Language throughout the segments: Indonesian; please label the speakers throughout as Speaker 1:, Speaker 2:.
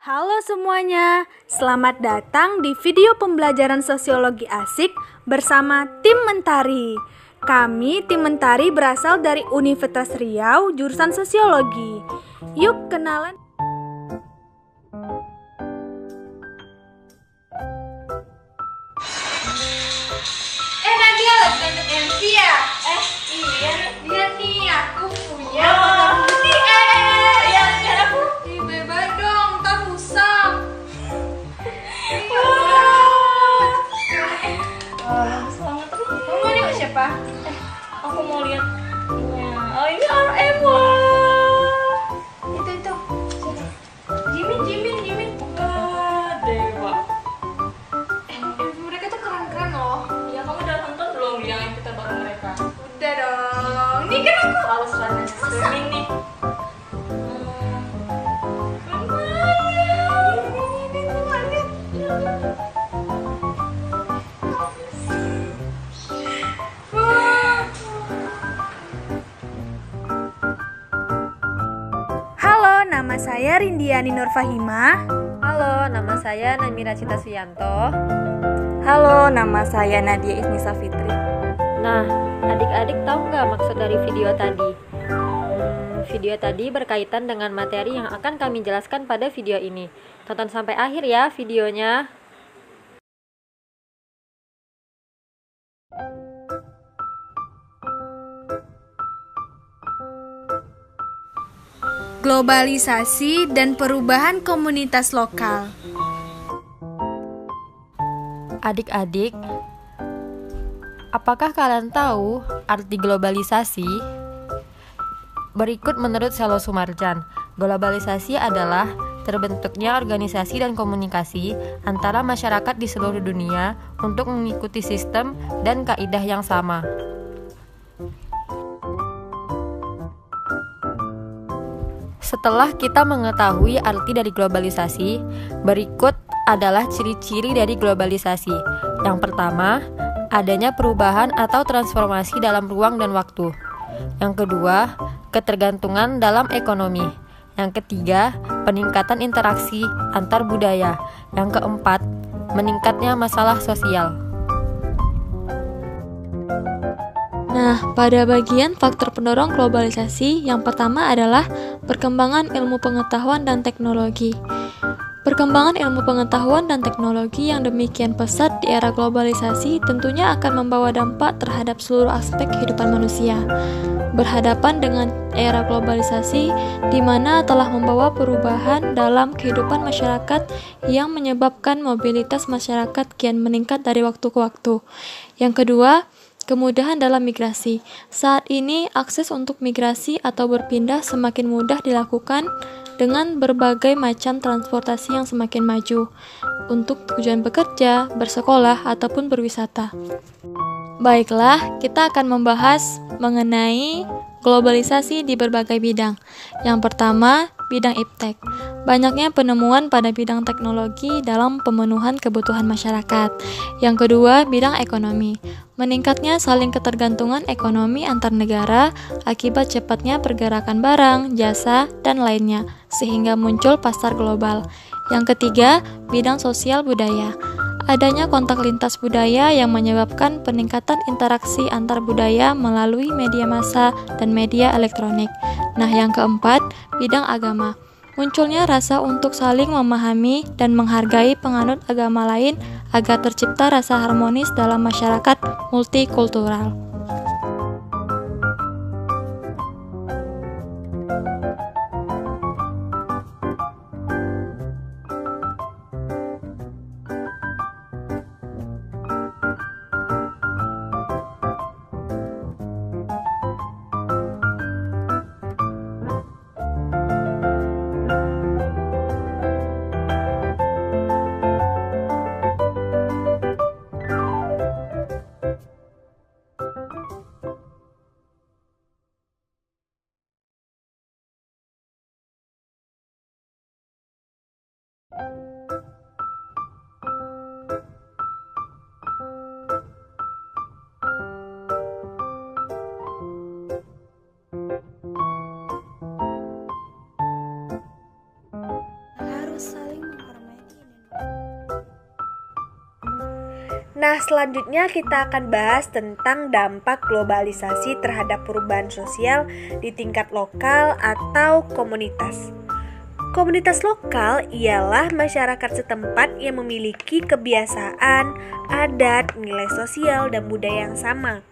Speaker 1: Halo semuanya, selamat datang di video pembelajaran sosiologi asik bersama tim Mentari. Kami tim Mentari berasal dari Universitas Riau, jurusan sosiologi. Yuk kenalan.
Speaker 2: Nadia lagi nonton MC ya? Iya, lihat nih aku punya motor putih. Lihat aku. Bye-bye dong, ntar rusak.
Speaker 3: Selamat nih.
Speaker 2: Kamu mau nengok siapa?
Speaker 3: Aku mau lihat ini. Oh, ini RM. Wah.
Speaker 2: Itu. Siapa? Jimin.
Speaker 3: Wah, dewa.
Speaker 2: Mereka tuh keren-keren loh.
Speaker 3: Ya, kamu udah nonton belum yang kita bareng mereka?
Speaker 2: Udah dong. Ini kan aku.
Speaker 3: Lalu selanjutnya streaming nih.
Speaker 1: Halo, nama saya Rindiani Nurfahimah.
Speaker 4: Halo, nama saya Namira Cita Suyanto.
Speaker 5: Halo, nama saya Nadia Isnisa Fitri.
Speaker 4: Nah, adik-adik tahu nggak maksud dari video tadi? Video tadi berkaitan dengan materi yang akan kami jelaskan pada video ini. Tonton sampai akhir ya videonya.
Speaker 1: Globalisasi dan perubahan komunitas lokal.
Speaker 4: Adik-adik, apakah kalian tahu arti globalisasi? Berikut menurut Selo Sumarjan, globalisasi adalah terbentuknya organisasi dan komunikasi antara masyarakat di seluruh dunia untuk mengikuti sistem dan kaidah yang sama. Setelah kita mengetahui arti dari globalisasi, berikut adalah ciri-ciri dari globalisasi. Yang pertama, adanya perubahan atau transformasi dalam ruang dan waktu. Yang kedua, ketergantungan dalam ekonomi. Yang ketiga, peningkatan interaksi antar budaya. Yang keempat, meningkatnya masalah sosial.
Speaker 6: Nah, pada bagian faktor pendorong globalisasi, yang pertama adalah perkembangan ilmu pengetahuan dan teknologi. Perkembangan ilmu pengetahuan dan teknologi yang demikian pesat di era globalisasi tentunya akan membawa dampak terhadap seluruh aspek kehidupan manusia. Berhadapan dengan era globalisasi di mana telah membawa perubahan dalam kehidupan masyarakat yang menyebabkan mobilitas masyarakat kian meningkat dari waktu ke waktu. Yang kedua, kemudahan dalam migrasi. Saat ini, akses untuk migrasi atau berpindah semakin mudah dilakukan dengan berbagai macam transportasi yang semakin maju untuk tujuan bekerja, bersekolah, ataupun berwisata. Baiklah, kita akan membahas mengenai globalisasi di berbagai bidang. Yang pertama, bidang iptek. Banyaknya penemuan pada bidang teknologi dalam pemenuhan kebutuhan masyarakat. Yang kedua, bidang ekonomi. Meningkatnya saling ketergantungan ekonomi antar negara akibat cepatnya pergerakan barang, jasa, dan lainnya, sehingga muncul pasar global. Yang ketiga, bidang sosial budaya. Adanya kontak lintas budaya yang menyebabkan peningkatan interaksi antar budaya melalui media massa dan media elektronik. Nah, yang keempat, bidang agama. Munculnya rasa untuk saling memahami dan menghargai penganut agama lain agar tercipta rasa harmonis dalam masyarakat multikultural. Harus saling
Speaker 1: Nah, selanjutnya kita akan bahas tentang dampak globalisasi terhadap perubahan sosial di tingkat lokal atau komunitas. Komunitas lokal ialah masyarakat setempat yang memiliki kebiasaan, adat, nilai sosial, dan budaya yang sama.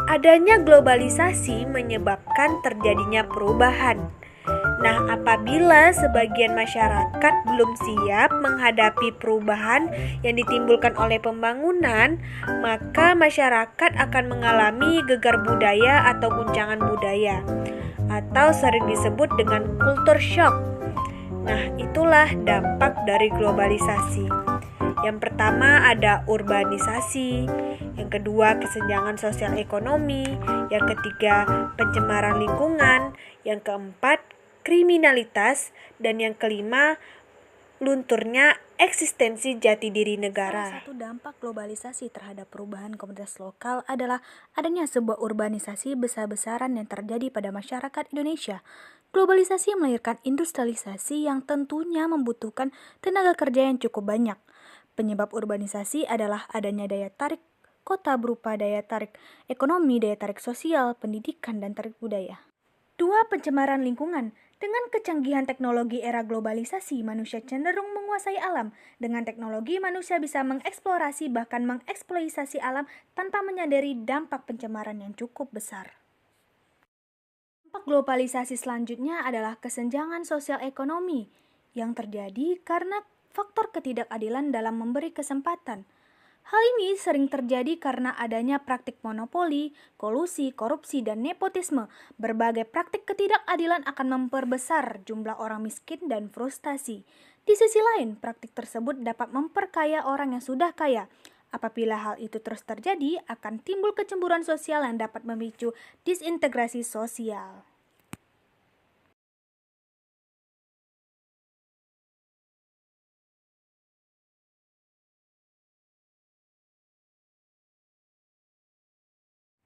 Speaker 1: Adanya globalisasi menyebabkan terjadinya perubahan. Nah, apabila sebagian masyarakat belum siap menghadapi perubahan yang ditimbulkan oleh pembangunan, maka masyarakat akan mengalami gegar budaya atau guncangan budaya, atau sering disebut dengan culture shock. Nah, itulah dampak dari globalisasi. Yang pertama ada urbanisasi, yang kedua kesenjangan sosial ekonomi, yang ketiga pencemaran lingkungan, yang keempat kriminalitas, dan yang kelima lunturnya eksistensi jati diri negara. Salah satu dampak globalisasi terhadap perubahan komunitas lokal adalah adanya sebuah urbanisasi besar-besaran yang terjadi pada masyarakat Indonesia. Globalisasi melahirkan industrialisasi yang tentunya membutuhkan tenaga kerja yang cukup banyak. Penyebab urbanisasi adalah adanya daya tarik kota berupa daya tarik ekonomi, daya tarik sosial, pendidikan, dan tarik budaya. 2. Pencemaran lingkungan. Dengan kecanggihan teknologi era globalisasi, manusia cenderung menguasai alam. Dengan teknologi, manusia bisa mengeksplorasi bahkan mengeksploitasi alam tanpa menyadari dampak pencemaran yang cukup besar. Dampak globalisasi selanjutnya adalah kesenjangan sosial ekonomi yang terjadi karena faktor ketidakadilan dalam memberi kesempatan. Hal ini sering terjadi karena adanya praktik monopoli, kolusi, korupsi, dan nepotisme. Berbagai praktik ketidakadilan akan memperbesar jumlah orang miskin dan frustasi. Di sisi lain, praktik tersebut dapat memperkaya orang yang sudah kaya. Apabila hal itu terus terjadi, akan timbul kecemburuan sosial yang dapat memicu disintegrasi sosial.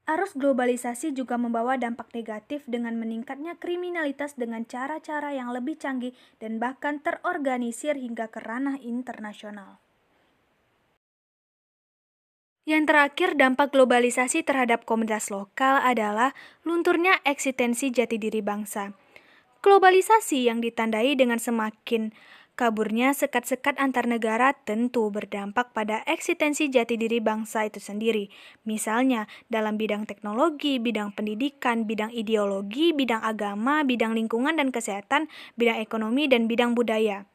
Speaker 1: Arus globalisasi juga membawa dampak negatif dengan meningkatnya kriminalitas dengan cara-cara yang lebih canggih dan bahkan terorganisir hingga ke ranah internasional. Yang terakhir, dampak globalisasi terhadap komunitas lokal adalah lunturnya eksistensi jati diri bangsa. Globalisasi yang ditandai dengan semakin kaburnya sekat-sekat antar negara tentu berdampak pada eksistensi jati diri bangsa itu sendiri. Misalnya dalam bidang teknologi, bidang pendidikan, bidang ideologi, bidang agama, bidang lingkungan dan kesehatan, bidang ekonomi, dan bidang budaya.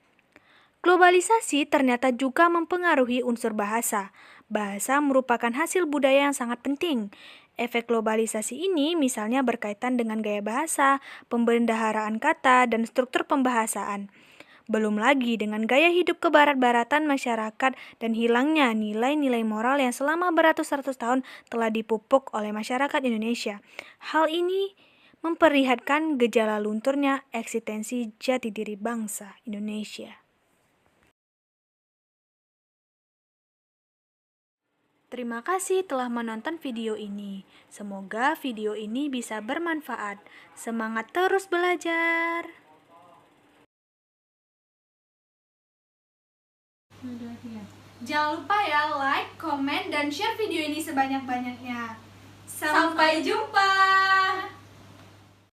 Speaker 1: Globalisasi ternyata juga mempengaruhi unsur bahasa. Bahasa merupakan hasil budaya yang sangat penting. Efek globalisasi ini misalnya berkaitan dengan gaya bahasa, pembendaharaan kata, dan struktur pembahasaan. Belum lagi dengan gaya hidup kebarat-baratan masyarakat dan hilangnya nilai-nilai moral yang selama beratus-ratus tahun telah dipupuk oleh masyarakat Indonesia. Hal ini memperlihatkan gejala lunturnya eksistensi jati diri bangsa Indonesia. Terima kasih telah menonton video ini. Semoga video ini bisa bermanfaat. Semangat terus belajar!
Speaker 2: Jangan lupa ya like, komen, dan share video ini sebanyak-banyaknya. Sampai jumpa!